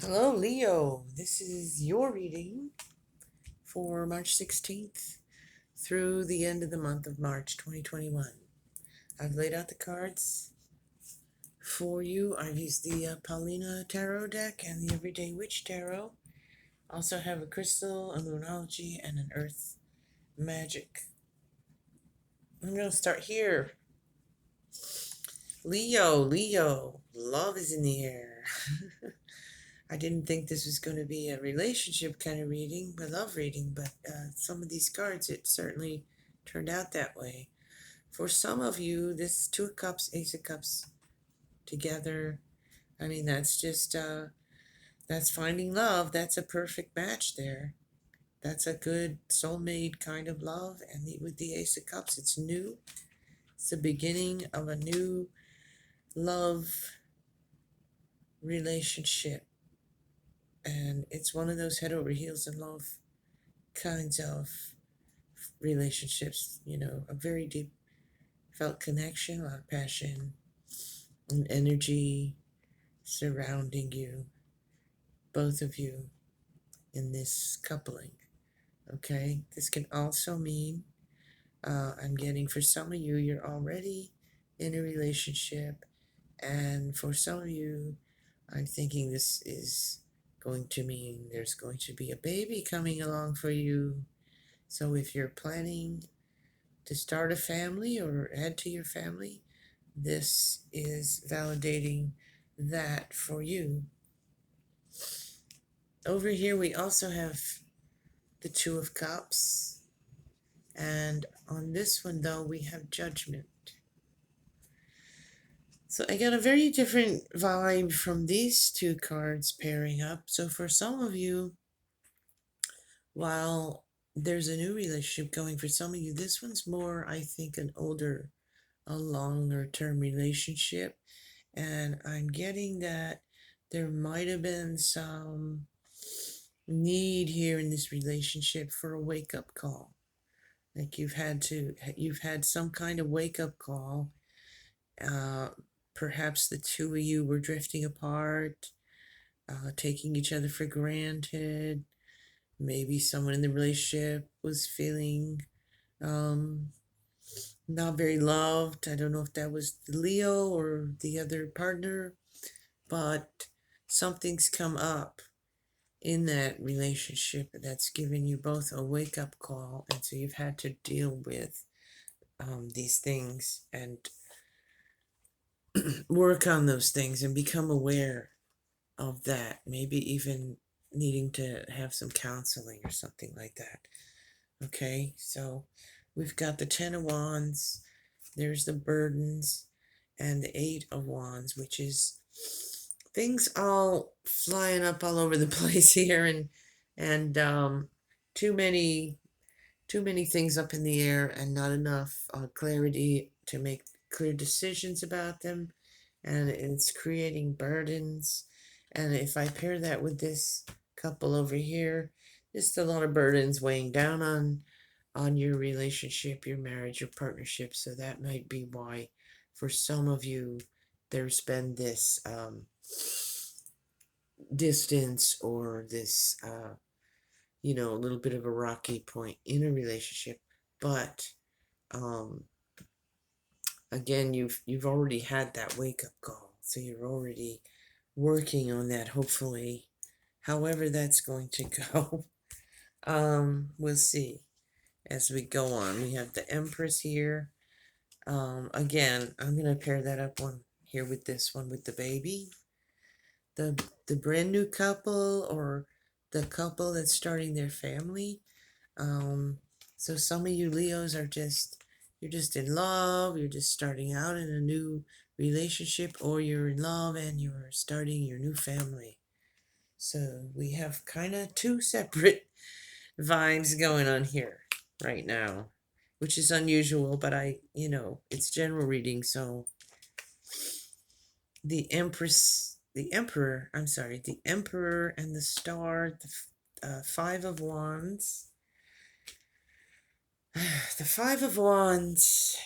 Hello, Leo. This is your reading for March 16th through the end of the month of March 2021. I've laid out the cards for you. I've used the Paulina Tarot deck and the Everyday Witch Tarot. Also have a crystal, a moonology, and an earth magic. I'm going to start here. Leo, love is in the air. I didn't think this was going to be a relationship kind of reading, a love reading, but some of these cards, it certainly turned out that way. For some of you, this Two of Cups, Ace of Cups together, I mean, that's just, that's finding love. That's a perfect match there. That's a good soulmate kind of love. And with the Ace of Cups, it's new. It's the beginning of a new love relationship. And it's one of those head over heels in love kinds of relationships, a very deep felt connection, a lot of passion and energy surrounding you, both of you in this coupling. Okay, this can also mean I'm getting for some of you, you're already in a relationship, and for some of you, I'm thinking this is going to mean there's going to be a baby coming along for you. So if you're planning to start a family or add to your family, this is validating that for you. Over here, we also have the Two of Cups. And on this one, though, we have Judgment. So I got a very different vibe from these two cards pairing up. So for some of you, while there's a new relationship going for some of you, this one's more, I think, a longer term relationship. And I'm getting that there might have been some need here in this relationship for a wake-up call. Like you've had some kind of wake-up call. Perhaps the two of you were drifting apart, taking each other for granted. Maybe someone in the relationship was feeling not very loved. I don't know if that was Leo or the other partner, but something's come up in that relationship that's given you both a wake-up call, and so you've had to deal with these things and work on those things and become aware of that, maybe even needing to have some counseling or something like that. Okay, so we've got the Ten of Wands, there's the burdens, and the Eight of Wands, which is things all flying up all over the place here, and too many things up in the air and not enough clarity to make clear decisions about them, and it's creating burdens. And if I pair that with this couple over here, just a lot of burdens weighing down on your relationship, your marriage, your partnership. So that might be why for some of you there's been this distance or this a little bit of a rocky point in a relationship. But again, you've already had that wake-up call, so you're already working on that, hopefully, however that's going to go. We'll see as we go on. We have the Empress here. Again, I'm gonna pair that up one here with this one with the baby, the brand new couple, or the couple that's starting their family. So some of you Leos you're just in love, you're just starting out in a new relationship, or you're in love and you're starting your new family. So we have kind of two separate vibes going on here right now, which is unusual, but it's general reading. So the Emperor and the Star, the Five of Wands. The Five of Wands.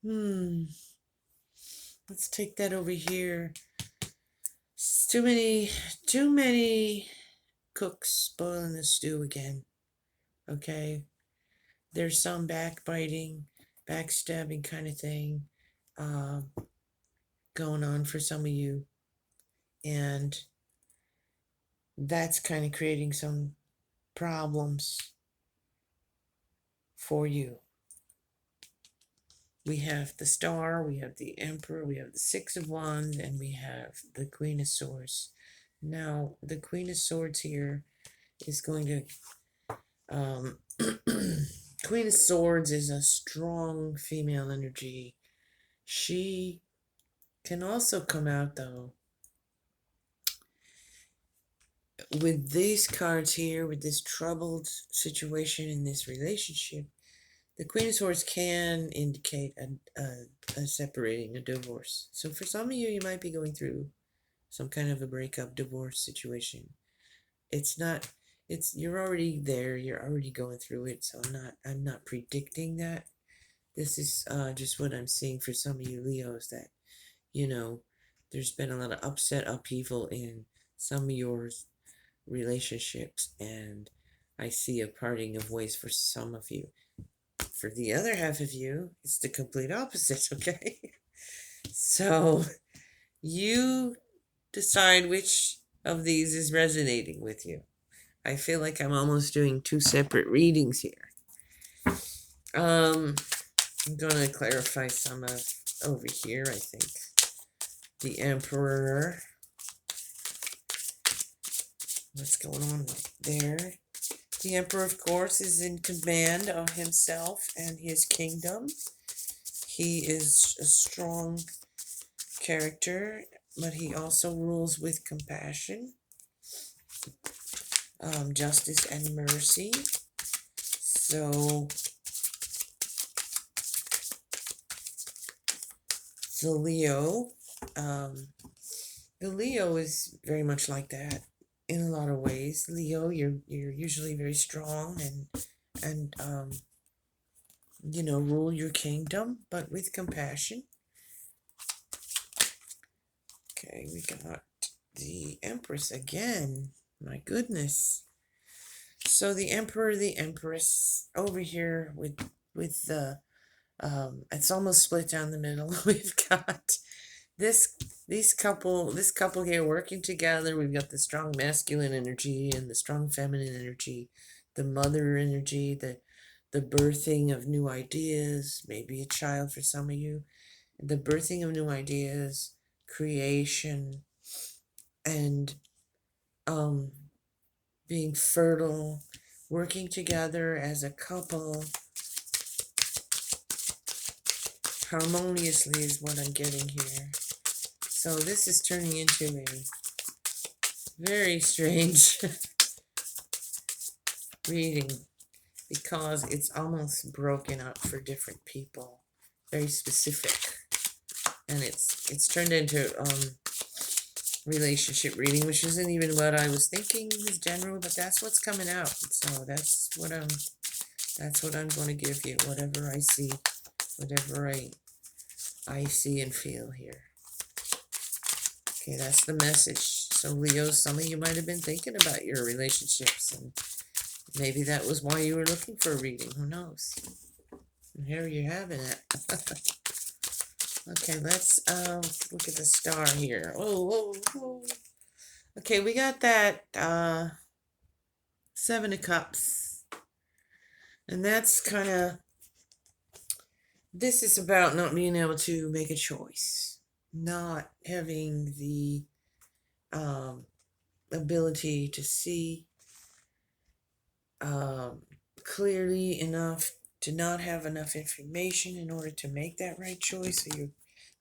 Let's take that over here. too many cooks boiling the stew again. Okay, there's some backbiting, backstabbing kind of thing going on for some of you, and that's kind of creating some problems for you. We have the Star, we have the Emperor, we have the Six of Wands, and we have the Queen of Swords. Now, the Queen of Swords here is going to Queen of Swords is a strong female energy. She can also come out, though, with these cards here, with this troubled situation in this relationship. The Queen of Swords can indicate a separating, a divorce. So for some of you, you might be going through some kind of a breakup, divorce situation. You're already there, you're already going through it, so I'm not predicting that. This is just what I'm seeing for some of you Leos, that, there's been a lot of upheaval in some of your relationships, and I see a parting of ways for some of you. For the other half of you, it's the complete opposite, okay? So you decide which of these is resonating with you. I feel like I'm almost doing two separate readings here. I'm going to clarify some of over here, I think. The Emperor. What's going on there? The Emperor, of course, is in command of himself and his kingdom. He is a strong character, but he also rules with compassion, justice, and mercy. So the Leo is very much like that in a lot of ways. Leo, you're usually very strong and rule your kingdom, but with compassion. Okay, we got the Empress again. My goodness. So the Emperor, the Empress over here with the it's almost split down the middle. We've got this couple here working together. We've got the strong masculine energy and the strong feminine energy, the mother energy, the birthing of new ideas, maybe a child for some of you, the birthing of new ideas, creation, and being fertile, working together as a couple harmoniously is what I'm getting here. So this is turning into a very strange reading, because it's almost broken up for different people, very specific, and it's turned into relationship reading, which isn't even what I was thinking was general, but that's what's coming out. So that's what I'm going to give you, whatever I see, whatever I see and feel here. Okay, that's the message. So Leo, some of you might have been thinking about your relationships, and maybe that was why you were looking for a reading. Who knows? And here you're having it. Okay, let's look at the Star here. Oh. Okay, we got that Seven of Cups. And that's kind of, this is about not being able to make a choice, not having the ability to see clearly enough, to not have enough information in order to make that right choice. So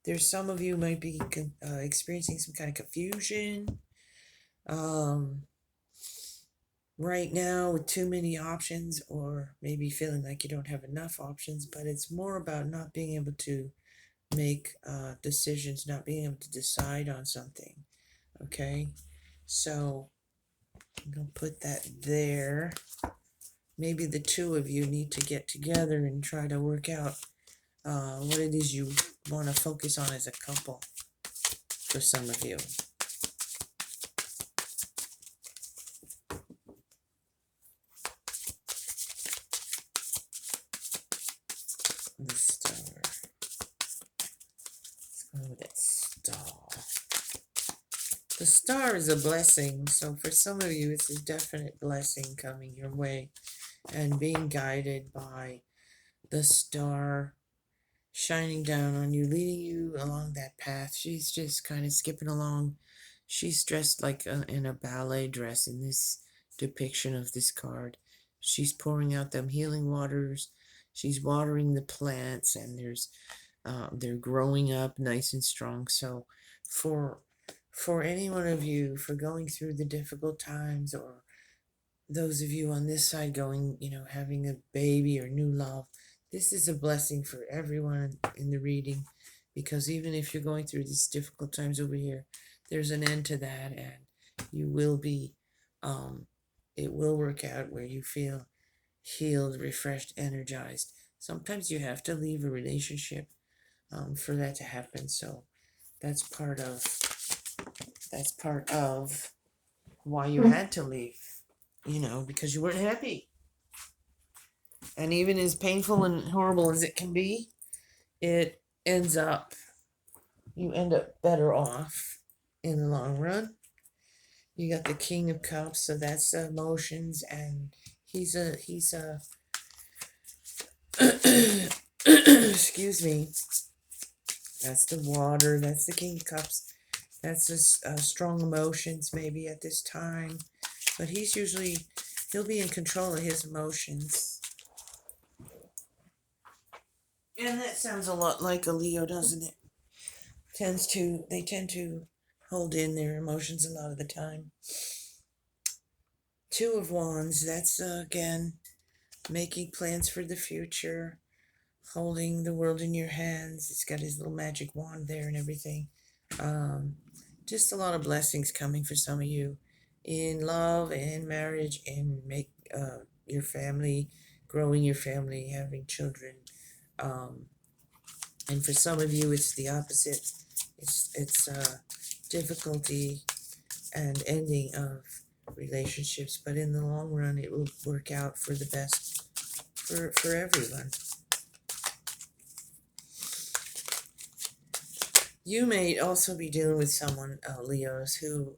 there's some of you might be experiencing some kind of confusion right now with too many options, or maybe feeling like you don't have enough options, but it's more about not being able to make decisions, not being able to decide on something. Okay, so I'm going to put that there. Maybe the two of you need to get together and try to work out what it is you want to focus on as a couple, for some of you. The star. Let's go with that star. The star is a blessing, so for some of you, it's a definite blessing coming your way and being guided by the star shining down on you, leading you along that path. She's just kind of skipping along. She's dressed like in a ballet dress in this depiction of this card. She's pouring out them healing waters. She's watering the plants, and they're growing up nice and strong. So, for any one of you, for going through the difficult times, or those of you on this side going, having a baby or new love, this is a blessing for everyone in the reading, because even if you're going through these difficult times over here, there's an end to that, and you will be, it will work out where you feel healed, refreshed, energized. Sometimes you have to leave a relationship for that to happen. So that's part of why you had to leave, because you weren't happy. And even as painful and horrible as it can be, you end up better off in the long run. You got the King of Cups, so that's emotions, and he's a excuse me, that's the water, that's the King of Cups, that's the strong emotions maybe at this time, but he'll be in control of his emotions. And that sounds a lot like a Leo, doesn't it? They tend to hold in their emotions a lot of the time. Two of Wands, that's again making plans for the future, holding the world in your hands. It's got his little magic wand there and everything. Just a lot of blessings coming for some of you in love and marriage, and your family, growing your family, having children. And for some of you, it's the opposite. It's difficulty and ending of relationships, but in the long run, it will work out for the best for everyone. You may also be dealing with someone, Leos, who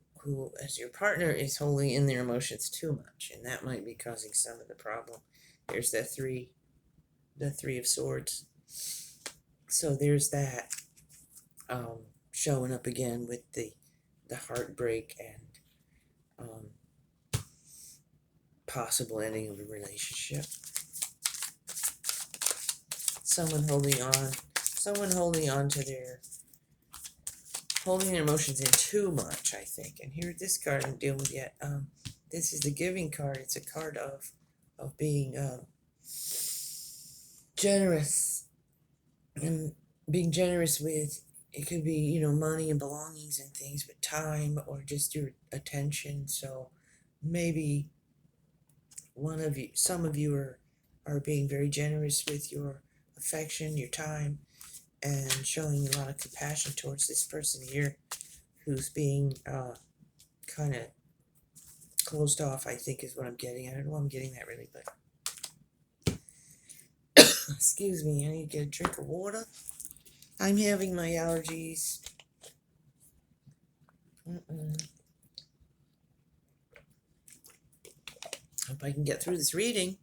as your partner is holding in their emotions too much, and that might be causing some of the problem. There's the three of Swords. So there's that showing up again with the heartbreak and possible ending of a relationship. Someone holding on to holding their emotions in too much, I think. And here, this card I'm dealing with yet. This is the Giving card. It's a card of being generous, and being generous with, it could be, money and belongings and things, but time or just your attention. So maybe some of you are being very generous with your affection, your time, and showing a lot of compassion towards this person here who's being kind of closed off, I think is what I'm getting. I don't know why I'm getting that really, but excuse me, I need to get a drink of water. I'm having my allergies. Hope I can get through this reading.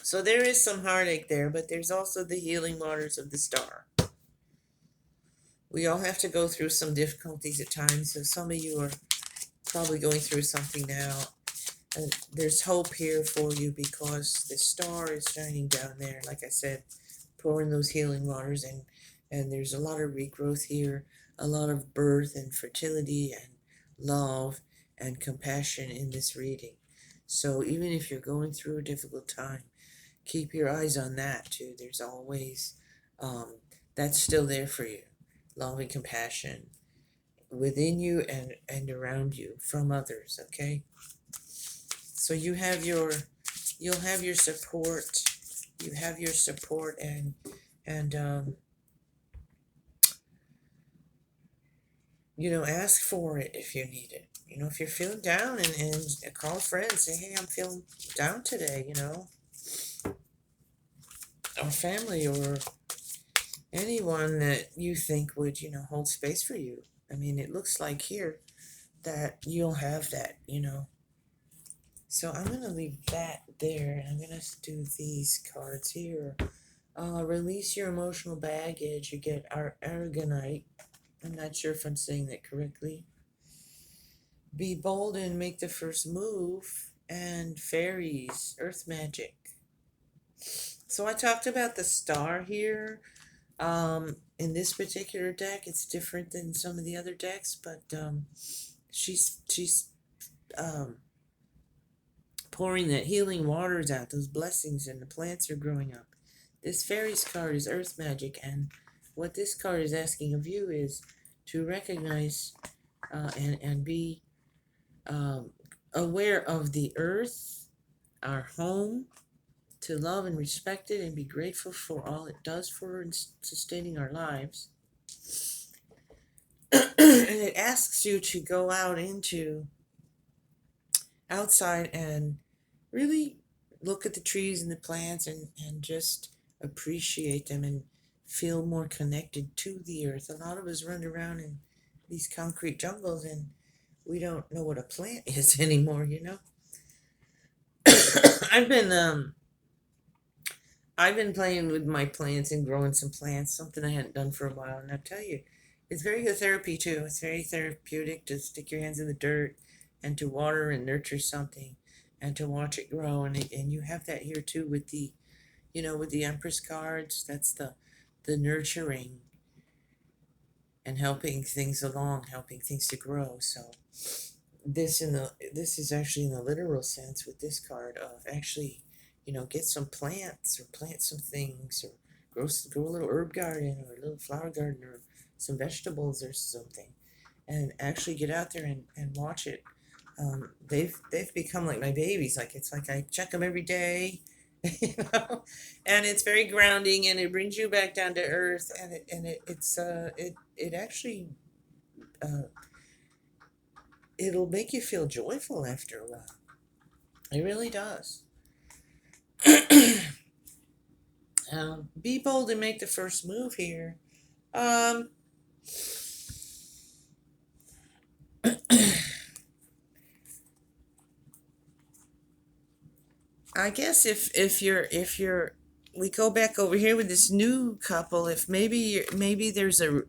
So there is some heartache there, but there's also the healing waters of the star. We all have to go through some difficulties at times, so some of you are probably going through something now. And there's hope here for you because the star is shining down there, like I said, pouring those healing waters, and there's a lot of regrowth here, a lot of birth and fertility and love and compassion in this reading. So even if you're going through a difficult time, keep your eyes on that too. There's always, that's still there for you. Love and compassion within you and around you from others, okay? So you'll have your support. You have your support and ask for it if you need it. If you're feeling down, and call a friend, say, hey, I'm feeling down today, or family, or anyone that you think would, hold space for you. I mean, it looks like here that you'll have that. So I'm going to leave that there, and I'm going to do these cards here. Release your emotional baggage. You get our aragonite. I'm not sure if I'm saying that correctly. Be bold and make the first move. And fairies, earth magic. So I talked about the star here. In this particular deck, it's different than some of the other decks, but she's um, pouring that healing waters out, those blessings, and the plants are growing up. This fairies card is earth magic, and what this card is asking of you is to recognize and be aware of the earth, our home, to love and respect it and be grateful for all it does for sustaining our lives. And it asks you to go outside and really look at the trees and the plants, and just appreciate them and feel more connected to the earth. A lot of us run around in these concrete jungles, and we don't know what a plant is anymore. I've been I've been playing with my plants and growing some plants, something I hadn't done for a while, and I'll tell you, it's very good therapy too. It's very therapeutic to stick your hands in the dirt and to water and nurture something and to watch it grow. And you have that here too with the Empress cards. That's the nurturing and helping things along, helping things to grow. So this is actually in the literal sense with this card of actually, get some plants or plant some things, or grow a little herb garden or a little flower garden or some vegetables or something, and actually get out there and watch it. They've become like my babies. Like, it's like I check them every day, and it's very grounding, and it brings you back down to earth, it actually uh, it'll make you feel joyful after a while. It really does. Be bold and make the first move here. Um, I guess if you're we go back over here with this new couple. If maybe there's an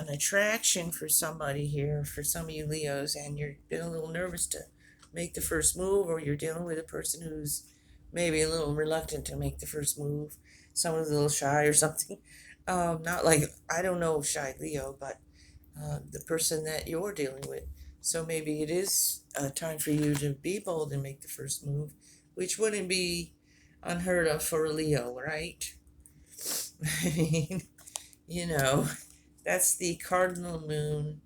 attraction for somebody here, for some of you Leos, and you're been a little nervous to make the first move, or you're dealing with a person who's maybe a little reluctant to make the first move. Someone's a little shy or something. Not like, I don't know, shy Leo, but the person that you're dealing with. So maybe it is time for you to be bold and make the first move, which wouldn't be unheard of for a Leo, right? I mean, you know, that's the cardinal moon.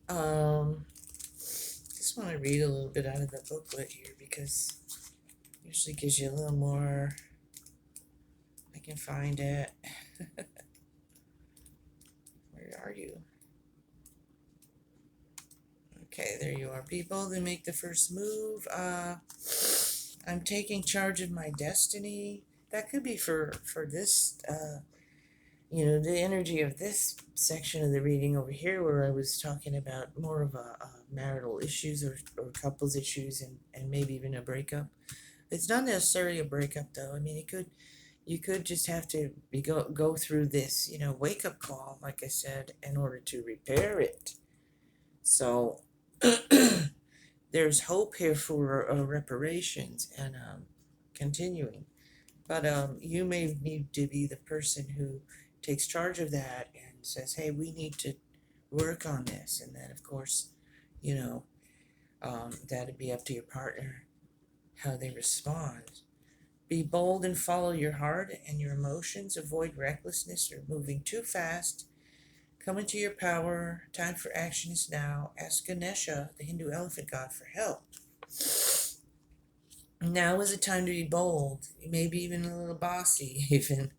Just want to read a little bit out of the booklet here, because it usually gives you a little more. I can find it. Where are you? Okay, there you are. People that make the first move. I'm taking charge of my destiny. That could be for this, the energy of this section of the reading over here, where I was talking about more of a marital issues, or couples issues, and maybe even a breakup. It's not necessarily a breakup, though. I mean, you could just have to go through this, wake up call, like I said, in order to repair it. So there's hope here for reparations and continuing. But you may need to be the person who takes charge of that and says, hey, we need to work on this. And then, of course, that'd be up to your partner how they respond. Be bold and follow your heart and your emotions. Avoid recklessness or moving too fast. Come into your power. Time for action is now. Ask Ganesha, the Hindu elephant god, for help. Now is the time to be bold, maybe even a little bossy, even.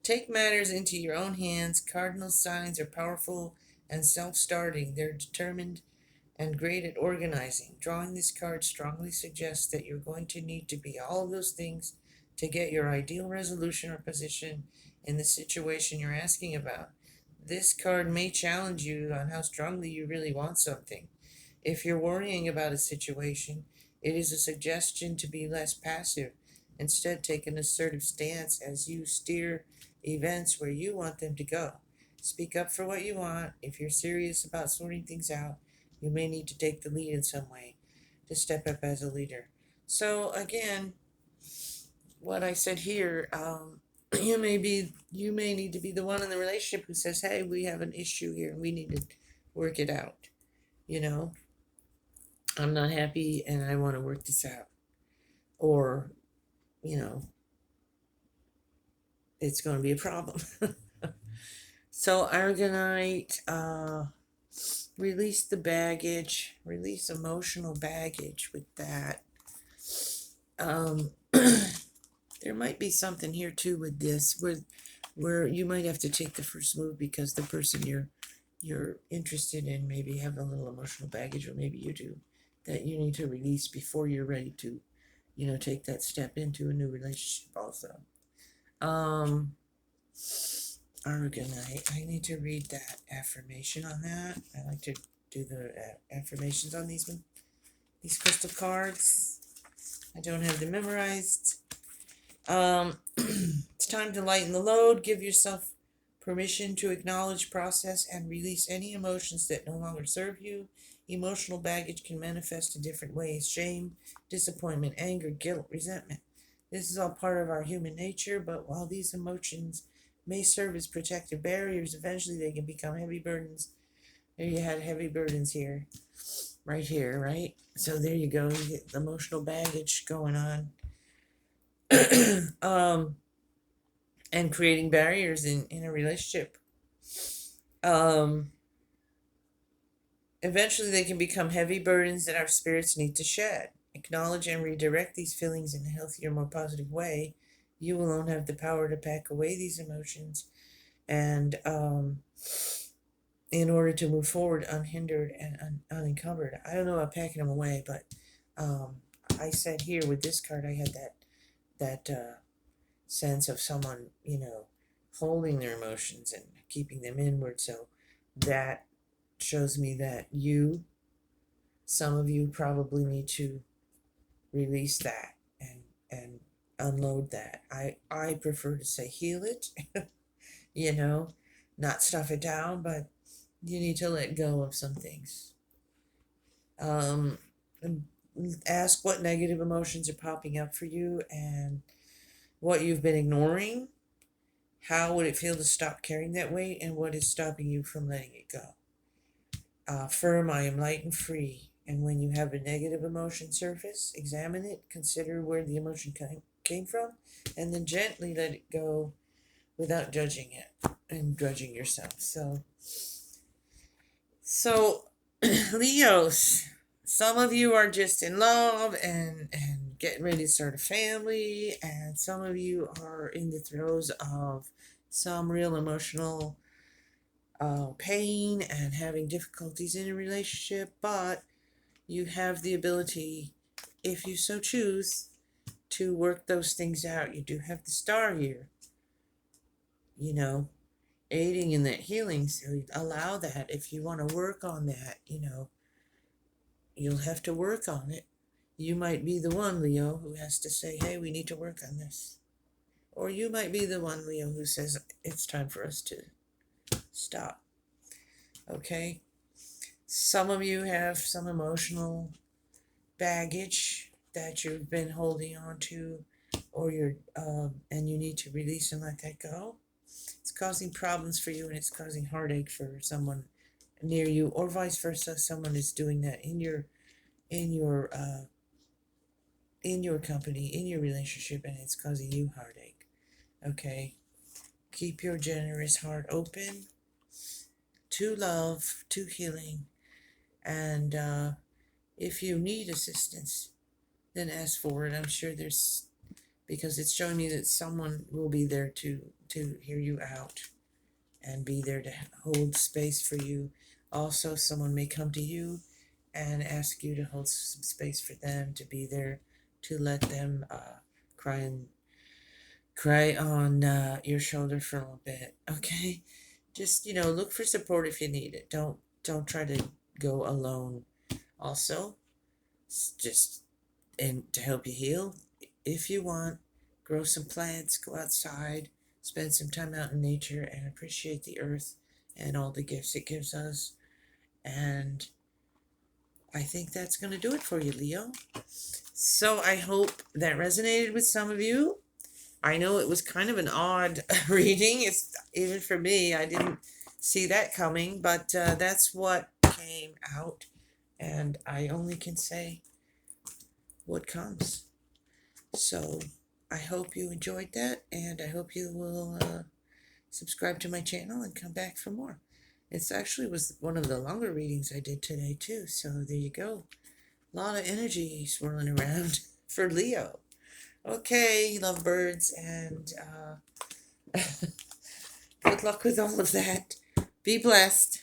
Take matters into your own hands. Cardinal signs are powerful and self-starting. They're determined and great at organizing. Drawing this card strongly suggests that you're going to need to be all of those things to get your ideal resolution or position in the situation you're asking about. This card may challenge you on how strongly you really want something. If you're worrying about a situation, it is a suggestion to be less passive. Instead, take an assertive stance as you steer events where you want them to go. Speak up for what you want. If you're serious about sorting things out, you may need to take the lead in some way, to step up as a leader. So again, what I said here, you may need to be the one in the relationship who says, "Hey, we have an issue here, and we need to work it out." You know, I'm not happy, and I want to work this out, or you know, it's going to be a problem. So Aragonite, release the baggage, release emotional baggage with that. There might be something here too with this, where you might have to take the first move because the person you're interested in maybe have a little emotional baggage, or maybe you do, that you need to release before you're ready to, take that step into a new relationship also. Aragonite, I need to read that affirmation on that. I like to do the affirmations on these crystal cards. I don't have them memorized. It's time to lighten the load. Give yourself permission to acknowledge, process, and release any emotions that no longer serve you. Emotional baggage can manifest in different ways: shame, disappointment, anger, guilt, resentment. This is all part of our human nature, but while these emotions may serve as protective barriers, eventually they can become heavy burdens. There you had heavy burdens here, right? So there you go. You get the emotional baggage going on. And creating barriers in a relationship. Eventually they can become heavy burdens that our spirits need to shed. Acknowledge and redirect these feelings in a healthier, more positive way. You alone have the power to pack away these emotions, and in order to move forward unhindered and unencumbered. I don't know about packing them away, but I said here with this card, I had that sense of someone, holding their emotions and keeping them inward. So that shows me that some of you probably need to release that and unload that. I prefer to say heal it, not stuff it down, but you need to let go of some things. And ask what negative emotions are popping up for you and what you've been ignoring. How would it feel to stop carrying that weight, and what is stopping you from letting it go? Affirm, I am light and free. And when you have a negative emotion surface, examine it, consider where the emotion came from, and then gently let it go without judging it and grudging yourself. So Leos, some of you are just in love and getting ready to start a family, and some of you are in the throes of some real emotional pain and having difficulties in a relationship, but you have the ability, if you so choose, to work those things out. You do have the star here, aiding in that healing. So allow that. If you want to work on that, you'll have to work on it. You might be the one, Leo, who has to say, hey, we need to work on this. Or you might be the one, Leo, who says, it's time for us to stop. Okay? Some of you have some emotional baggage that you've been holding on to, or and you need to release and let that go. It's causing problems for you, and it's causing heartache for someone near you, or vice versa. Someone is doing that in your company, in your relationship, and it's causing you heartache. Okay? Keep your generous heart open to love, to healing, and if you need assistance, then ask for it. I'm sure because it's showing me that someone will be there to hear you out and be there to hold space for you. Also, someone may come to you and ask you to hold some space for them, to be there, to let them cry on your shoulder for a little bit. Okay, just look for support if you need it. Don't try to go alone. Also, just and to help you heal, if you want, grow some plants, go outside, spend some time out in nature, and appreciate the earth and all the gifts it gives us. And I think that's going to do it for you, Leo. So I hope that resonated with some of you. I know it was kind of an odd reading. It's even for me. I didn't see that coming, but that's what came out, and I only can say what comes. So I hope you enjoyed that, and I hope you will subscribe to my channel and come back for more. It's actually was one of the longer readings I did today too, so there you go. A lot of energy swirling around for Leo. Okay, lovebirds, and good luck with all of that. Be blessed.